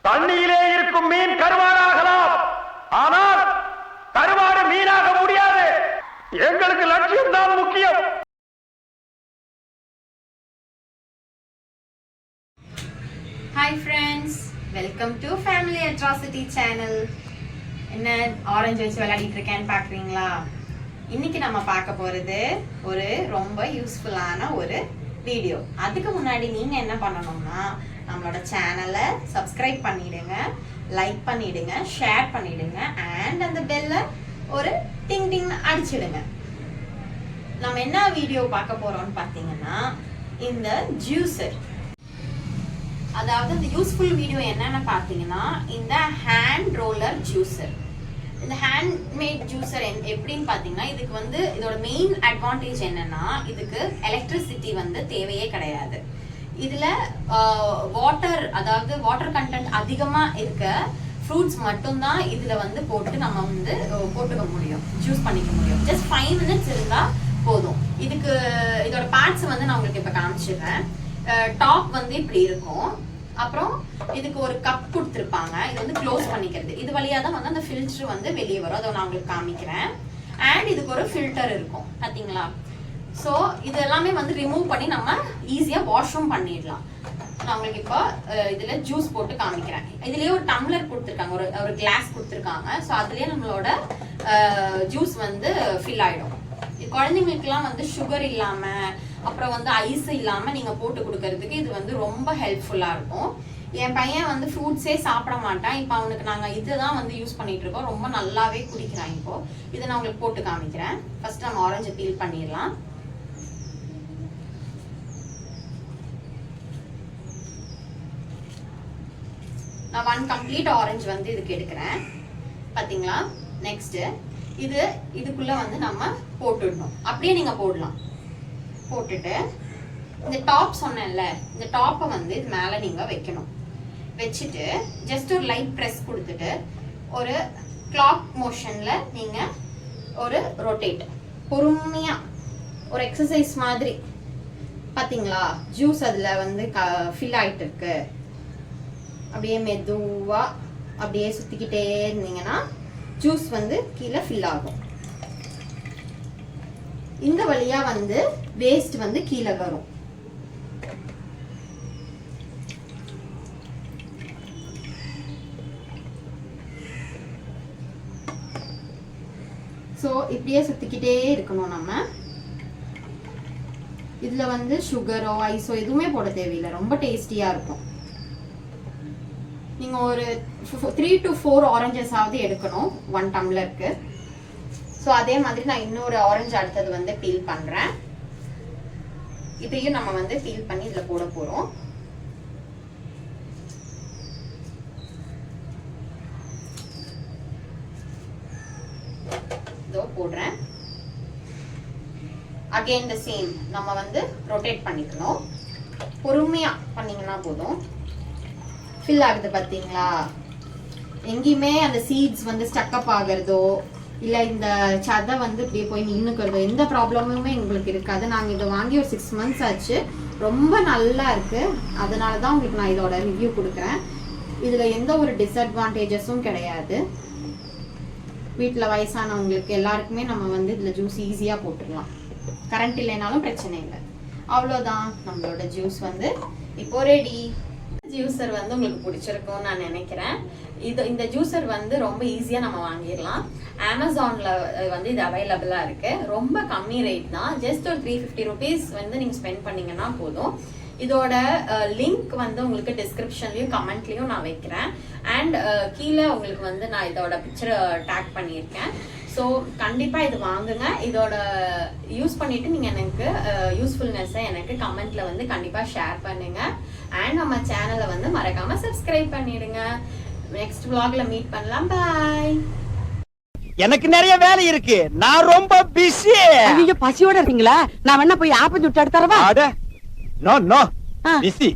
தண்ணியிலே இருக்கும் மீன் கருவாடாகலாம், ஆனால் கருவாடு மீனாக முடியாது. எங்களுக்கு லட்சியம் தான் முக்கியம். Hi friends, welcome to family atrocity channel. என்ன ஆரஞ்சு வச்சு விளையாடிட்டு இருக்கேன்னு பார்க்குறீங்களா? இன்னைக்கு நம்ம பார்க்க போகிறது ஒரு ரொம்ப யூஸ்ஃபுல்லான ஒரு வீடியோ. அதுக்கு முன்னாடி நீங்கள் என்ன பண்ணணும்னா நம்மளோட சேனலை சப்ஸ்கிரைப் பண்ணிடுங்க, லைக் பண்ணிடுங்க, ஷேர் பண்ணிடுங்க, அண்ட் அந்த பெல்லை ஒரு டிங் டிங் அடிச்சிடுங்க. நம்ம என்ன வீடியோ பார்க்க போறோம்னு பார்த்தீங்கன்னா இந்த ஜூஸர். அதாவது இந்த யூஸ்ஃபுல் வீடியோ என்னன்னு பார்த்தீங்கன்னா இந்த ஹேண்ட் ரோலர் ஜூஸர். இந்த ஹேண்ட்மேட் ஜூஸர் எப்படின்னு பார்த்தீங்கன்னா இதுக்கு வந்து இதோட மெயின் அட்வான்டேஜ் என்னன்னா இதுக்கு எலக்ட்ரிசிட்டி வந்து தேவையே கிடையாது. இதுல வாட்டர், அதாவது வாட்டர் கண்டென்ட் அதிகமா இருக்க ஃப்ரூட்ஸ் மட்டும்தான் இதுல வந்து போட்டு நம்ம வந்து போட்டுக்க முடியும், ஜூஸ் பண்ணிக்க முடியும். ஜஸ்ட் 5 minutes இருந்தா போதும். இதுக்கு இதோட பார்ட்ஸ் வந்து நான் உங்களுக்கு இப்ப காமிச்சிடுறேன். டாப் வந்து இப்படி இருக்கும். அப்புறம் இதுக்கு ஒரு கப் கொடுத்துருப்பாங்க, இது வந்து க்ளோஸ் பண்ணிக்கிறது. இது வழியா தான் வந்து அந்த ஃபில்டர் வந்து வெளியே வரும், அதை நான் உங்களுக்கு காமிக்கிறேன். அண்ட் இதுக்கு ஒரு ஃபில்டர் இருக்கும் பாத்தீங்களா. ஸோ இது எல்லாமே வந்து ரிமூவ் பண்ணி நம்ம ஈஸியா வாஷும் பண்ணிடலாம். நான் உங்களுக்கு இப்போ இதுல ஜூஸ் போட்டு காமிக்கிறேன். இதுலயே ஒரு டம்ளர் கொடுத்துருக்காங்க, ஒரு கிளாஸ் கொடுத்துருக்காங்க. ஸோ அதுலயே நம்மளோட ஜூஸ் வந்து ஃபில் ஆயிடும். குழந்தைங்களுக்குலாம் வந்து சுகர் இல்லாம அப்புறம் வந்து ஐஸ் இல்லாம நீங்க போட்டு கொடுக்கறதுக்கு இது வந்து ரொம்ப ஹெல்ப்ஃபுல்லா இருக்கும். என் பையன் வந்து ஃப்ரூட்ஸே சாப்பிட மாட்டான். இப்போ அவனுக்கு நாங்க இதுதான் வந்து யூஸ் பண்ணிட்டு இருக்கோம். ரொம்ப நல்லாவே குடிக்கிறான். இப்போ இதை நான் உங்களுக்கு போட்டு காமிக்கிறேன். ஃபர்ஸ்ட் நம்ம ஆரஞ்சை பீல் பண்ணிடலாம். நான் 1 கம்ப்ளீட் ஆரஞ்சு வந்து இதுக்கு எடுக்கிறேன் பாத்தீங்களா. நெக்ஸ்ட் இதுக்குள்ள வந்து நம்ம போட்டுடணும். அப்படியே நீங்க போடலாம். போட்டுட்டு இந்த டாப் சொன்னேன்ல, இந்த டாப்பை வந்து இது மேல நீங்க வைக்கணும். வச்சுட்டு ஜஸ்ட் ஒரு லைட் பிரஸ் கொடுத்துட்டு ஒரு கிளாக் மோஷன்ல நீங்க ஒரு ரொட்டேட், பொறுமையா ஒரு எக்ஸசைஸ் மாதிரி. பாத்தீங்களா ஜூஸ் அதுல வந்து ஃபில் ஆயிட்டு இருக்கு. அப்படியே மெதுவா அப்படியே சுத்திக்கிட்டே இருந்தீங்கன்னா ஜூஸ் வந்து கீழே ஃபில் ஆகும். இந்த வழியா வந்து வேஸ்ட் வந்து கீழே வரும். சோ இப்படியே சுத்திக்கிட்டே இருக்கணும். நம்ம இதுல வந்து சுகரோ ஐஸோ எதுவுமே போட தேவையில்லை, ரொம்ப டேஸ்டியா இருக்கும். நீங்க ஒரு 3 to 4 ஆரஞ்சஸ் ஆவது எடுக்கணும் 1 டம்ளருக்கு. ஸோ அதே மாதிரி நான் இன்னொரு ஆரஞ்சு அடுத்தது வந்து பீல் பண்றேன். இதையும் நம்ம வந்து பீல் பண்ணி இதுல போட போறோம். இதோ போடுறேன். அகைன் தி சேம், நம்ம வந்து ரொட்டேட் பண்ணிக்கணும். பொறுமையா பண்ணீங்கன்னா போதும். ஃபில் ஆகுது பாத்தீங்களா. எங்கேயுமே அந்த சீட்ஸ் வந்து ஸ்டக்கப் ஆகுறதோ இல்ல இந்த சதை வந்து இப்படியே போய் நின்னுக்கிறதோ எந்த ப்ராப்ளமுமே உங்களுக்கு இருக்காது. நாங்க இதை வாங்கி ஒரு 6 months ஆச்சு. ரொம்ப நல்லா இருக்கு. அதனாலதான் உங்களுக்கு நான் இதோட ரிவ்யூ கொடுக்குறேன். இதுல எந்த ஒரு டிஸ்அட்வான்டேஜஸும் கிடையாது. வீட்டுல வயசானவங்களுக்கு எல்லாருக்குமே நம்ம வந்து இதுல ஜூஸ் ஈஸியா போட்டுடலாம். கரண்ட் இல்லைனாலும் பிரச்சனை இல்லை. அவ்வளோதான், நம்மளோட ஜூஸ் வந்து இப்போ ரெடி. ஜூஸர் வந்து உங்களுக்கு பிடிச்சிருக்கும்னு நான் நினைக்கிறேன். இந்த ஜூஸர் வந்து ரொம்ப ஈஸியா நம்ம வாங்கிடலாம். அமேசான்ல வந்து இது அவைலபிளா இருக்கு. ரொம்ப கம்மி ரேட் தான். ஜஸ்ட் ஒரு 350 rupees வந்து நீங்க ஸ்பெண்ட் பண்ணீங்கன்னா போதும். இதோட லிங்க் வந்து உங்களுக்கு டிஸ்கிரிப்ஷன்லயும் கமெண்ட்லயும் நான் வைக்கிறேன். அண்ட் கீழே உங்களுக்கு வந்து நான் இதோட பிக்சரை டேக் பண்ணியிருக்கேன். ஸோ கண்டிப்பா இது வாங்குங்க. இதோட யூஸ் பண்ணிட்டு நீங்க எனக்கு யூஸ்ஃபுல்னஸை எனக்கு கமெண்ட்ல வந்து கண்டிப்பா ஷேர் பண்ணுங்க. அண்ட் நம்ம சேனலை வந்து மறக்காம சப்ஸ்கிரைப் பண்ணிடுங்க. நெக்ஸ்ட் vlogல மீட் பண்ணலாம். பாய். எனக்கு நிறைய வேலை இருக்கு, நான் ரொம்ப பிஸி. நீங்க பசியோட இருக்கீங்களா? நான் வேணா போய் ஆப்பம் சுட்டு எடுத்து தரவா? No busy.